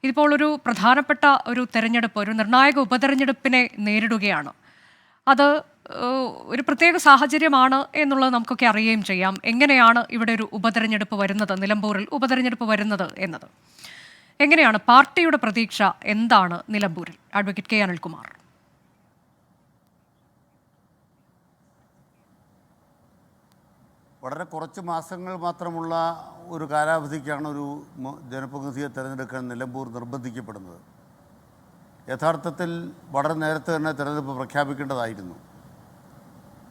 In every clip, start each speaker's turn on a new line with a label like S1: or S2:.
S1: ഇതിപ്പോൾ ഒരു പ്രധാനപ്പെട്ട ഒരു തെരഞ്ഞെടുപ്പ്, ഒരു നിർണായക ഉപതെരഞ്ഞെടുപ്പിനെ നേരിടുകയാണ്. അത് ഒരു പ്രത്യേക സാഹചര്യമാണ് എന്നുള്ളത് നമുക്കൊക്കെ അറിയുകയും ചെയ്യാം. എങ്ങനെയാണ് ഇവിടെ ഒരു ഉപതെരഞ്ഞെടുപ്പ് വരുന്നത്, നിലമ്പൂരിൽ ഉപതെരഞ്ഞെടുപ്പ് വരുന്നത് എന്നത് എങ്ങനെയാണ്? പാർട്ടിയുടെ പ്രതീക്ഷ എന്താണ് നിലമ്പൂരിൽ? Advocate K Anilkumar.
S2: വളരെ കുറച്ച് മാസങ്ങൾ മാത്രമുള്ള ഒരു കാലാവധിക്കാണ് ഒരു ജനപ്രതിനിധിയെ തിരഞ്ഞെടുക്കാൻ നിലമ്പൂർ നിർബന്ധിക്കപ്പെടുന്നത്. യഥാർത്ഥത്തിൽ വളരെ നേരത്തെ തന്നെ തിരഞ്ഞെടുപ്പ് പ്രഖ്യാപിക്കേണ്ടതായിരുന്നു.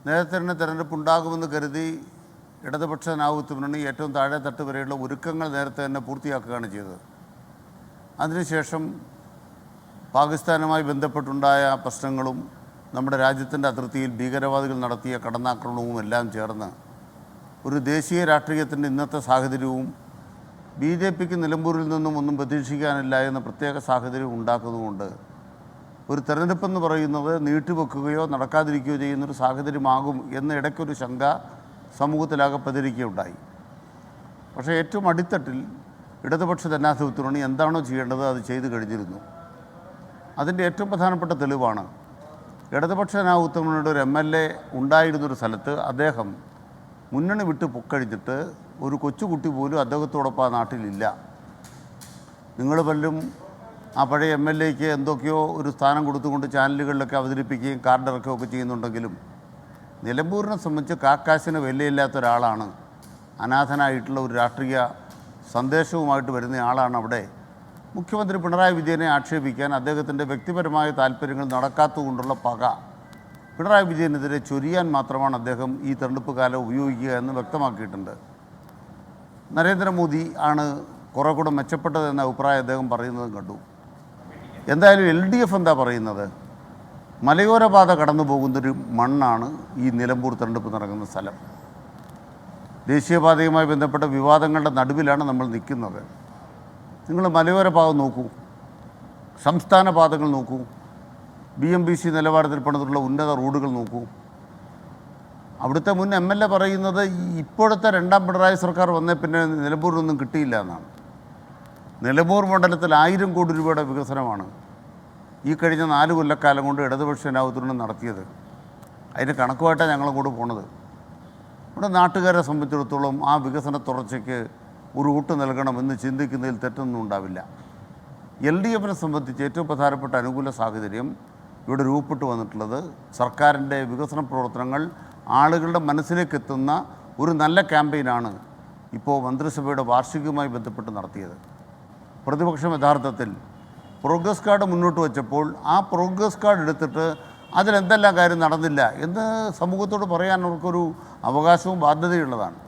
S2: നേരത്തെ തന്നെ തിരഞ്ഞെടുപ്പ് ഉണ്ടാകുമെന്ന് കരുതി ഇടതുപക്ഷ ജനാധിപത്യ മുന്നണി ഏറ്റവും താഴെ തട്ട് വരെയുള്ള ഒരുക്കങ്ങൾ നേരത്തെ തന്നെ പൂർത്തിയാക്കുകയാണ് ചെയ്തത്. അതിനുശേഷം പാകിസ്ഥാനുമായി ബന്ധപ്പെട്ടുണ്ടായ പ്രശ്നങ്ങളും നമ്മുടെ രാജ്യത്തിൻ്റെ അതിർത്തിയിൽ ഭീകരവാദികൾ നടത്തിയ കടന്നാക്രമണവും എല്ലാം ചേർന്ന് ഒരു ദേശീയ രാഷ്ട്രീയത്തിൻ്റെ ഇന്നത്തെ സാഹചര്യവും ബി ജെ പിക്ക് നിലമ്പൂരിൽ നിന്നും ഒന്നും പ്രതീക്ഷിക്കാനില്ല എന്ന പ്രത്യേക സാഹചര്യം ഉണ്ടാക്കുന്നതുകൊണ്ട് ഒരു തെരഞ്ഞെടുപ്പെന്ന് പറയുന്നത് നീട്ടിവെക്കുകയോ നടക്കാതിരിക്കുകയോ ചെയ്യുന്നൊരു സാഹചര്യമാകും എന്ന ഇടയ്ക്കൊരു ശങ്ക സമൂഹത്തിലാകെ പ്രചരിക്കുകയുണ്ടായി. പക്ഷേ ഏറ്റവും അടിത്തട്ടിൽ ഇടതുപക്ഷ ജനാധിപത്യ മുന്നണി എന്താണോ ചെയ്യേണ്ടത് അത് ചെയ്തു കഴിഞ്ഞിരുന്നു. അതിൻ്റെ ഏറ്റവും പ്രധാനപ്പെട്ട തെളിവാണ് ഇടതുപക്ഷ ജനാധിപത്യ മുന്നണിയുടെ ഒരു MLA ഉണ്ടായിരുന്നൊരു സ്ഥലത്ത് അദ്ദേഹം മുന്നണി വിട്ട് പൊക്കഴിഞ്ഞിട്ട് ഒരു കൊച്ചുകുട്ടി പോലും അദ്ദേഹത്തോടൊപ്പം ആ നാട്ടിലില്ല. നിങ്ങൾ പലരും ആ പഴയ MLAക്ക് എന്തൊക്കെയോ ഒരു സ്ഥാനം കൊടുത്തുകൊണ്ട് ചാനലുകളിലൊക്കെ അവതരിപ്പിക്കുകയും കാർഡിറക്കുകയൊക്കെ ചെയ്യുന്നുണ്ടെങ്കിലും നിലമ്പൂരിനെ സംബന്ധിച്ച് കാക്കാശിന് വിലയില്ലാത്ത ഒരാളാണ്. അനാഥനായിട്ടുള്ള ഒരു രാഷ്ട്രീയ സന്ദേശവുമായിട്ട് വരുന്ന ആളാണ്. അവിടെ മുഖ്യമന്ത്രി പിണറായി വിജയനെ ആക്ഷേപിക്കാൻ അദ്ദേഹത്തിൻ്റെ വ്യക്തിപരമായ താല്പര്യങ്ങൾ നടക്കാത്തതുകൊണ്ടുള്ള പക പിണറായി വിജയനെതിരെ ചൊരിയാൻ മാത്രമാണ് അദ്ദേഹം ഈ തെരഞ്ഞെടുപ്പ് കാലം ഉപയോഗിക്കുക എന്ന് വ്യക്തമാക്കിയിട്ടുണ്ട്. നരേന്ദ്രമോദി ആണ് കുറെ കൂടെ മെച്ചപ്പെട്ടതെന്ന അഭിപ്രായം അദ്ദേഹം പറയുന്നതും കണ്ടു. എന്തായാലും LDF എന്താ പറയുന്നത്? മലയോര പാത കടന്നു പോകുന്നൊരു മണ്ണാണ് ഈ നിലമ്പൂർ തെരഞ്ഞെടുപ്പ് നടക്കുന്ന സ്ഥലം. ദേശീയപാതയുമായി ബന്ധപ്പെട്ട വിവാദങ്ങളുടെ നടുവിലാണ് നമ്മൾ നിൽക്കുന്നത്. നിങ്ങൾ മലയോര പാത നോക്കൂ, സംസ്ഥാന പാതകൾ നോക്കൂ, BMBC നിലവാരത്തിൽ പണിതിട്ടുള്ള ഉന്നത റോഡുകൾ നോക്കൂ. അവിടുത്തെ മുൻ MLA പറയുന്നത് ഇപ്പോഴത്തെ രണ്ടാം പിണറായി സർക്കാർ വന്നേ പിന്നെ നിലമ്പൂരിനൊന്നും കിട്ടിയില്ല എന്നാണ്. നിലമ്പൂർ മണ്ഡലത്തിൽ 1000 കോടി രൂപയുടെ വികസനമാണ് ഈ കഴിഞ്ഞ 4 കൊല്ലക്കാലം കൊണ്ട് ഇടതുപക്ഷ ജനാധിപത്യം നടത്തിയത്. അതിൻ്റെ കണക്കുമായിട്ടാണ് ഞങ്ങളങ്ങോട്ട് പോണത്. ഇവിടെ നാട്ടുകാരെ സംബന്ധിച്ചിടത്തോളം ആ വികസന തുടർച്ചയ്ക്ക് ഒരു ഊട്ട് നൽകണമെന്ന് ചിന്തിക്കുന്നതിൽ തെറ്റൊന്നും ഉണ്ടാവില്ല. LDFനെ സംബന്ധിച്ച് ഏറ്റവും പ്രധാനപ്പെട്ട അനുകൂല സാഹചര്യം ഇവിടെ രൂപപ്പെട്ടു വന്നിട്ടുള്ളത് സർക്കാരിൻ്റെ വികസന പ്രവർത്തനങ്ങൾ ആളുകളുടെ മനസ്സിലേക്ക് എത്തുന്ന ഒരു നല്ല ക്യാമ്പയിനാണ് ഇപ്പോൾ മന്ത്രിസഭയുടെ വാർഷികവുമായി ബന്ധപ്പെട്ട് നടത്തിയത്. പ്രതിപക്ഷം യഥാർത്ഥത്തിൽ പ്രോഗ്രസ് കാർഡ് മുന്നോട്ട് വച്ചപ്പോൾ ആ പ്രോഗ്രസ് കാർഡ് എടുത്തിട്ട് അതിലെന്തെല്ലാം കാര്യം നടന്നില്ല എന്ന് സമൂഹത്തോട് പറയാൻ അവർക്കൊരു അവകാശവും ബാധ്യതയുള്ളതാണ്.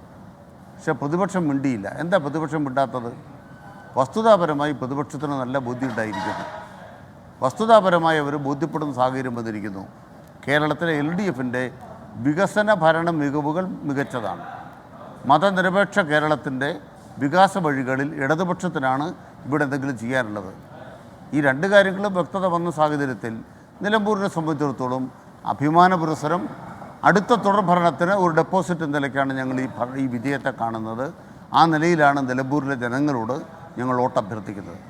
S2: പക്ഷേ പ്രതിപക്ഷം മിണ്ടിയില്ല. എന്താ പ്രതിപക്ഷം മിണ്ടാത്തത്? വസ്തുതാപരമായി പ്രതിപക്ഷത്തിന് നല്ല ബോധ്യമുണ്ടായിരിക്കുന്നു. വസ്തുതാപരമായി അവർ ബോധ്യപ്പെടുന്ന സാഹചര്യം വന്നിരിക്കുന്നു. കേരളത്തിലെ LDFൻ്റെ വികസന ഭരണ മികവുകൾ മികച്ചതാണ്. മതനിരപേക്ഷ കേരളത്തിൻ്റെ വികാസ വഴികളിൽ ഇടതുപക്ഷത്തിനാണ് ഇവിടെ എന്തെങ്കിലും ചെയ്യാനുള്ളത്. ഈ 2 കാര്യങ്ങളും വ്യക്തത വന്ന സാഹചര്യത്തിൽ നിലമ്പൂരിനെ സംബന്ധിച്ചിടത്തോളം അഭിമാന പുരസ്സരം അടുത്ത തുടർ ഭരണത്തിന് ഒരു ഡെപ്പോസിറ്റ് നിലയ്ക്കാണ് ഞങ്ങൾ ഈ വിജയത്തെ കാണുന്നത്. ആ നിലയിലാണ് നിലമ്പൂരിലെ ജനങ്ങളോട് ഞങ്ങൾ വോട്ട് അഭ്യർത്ഥിക്കുന്നത്.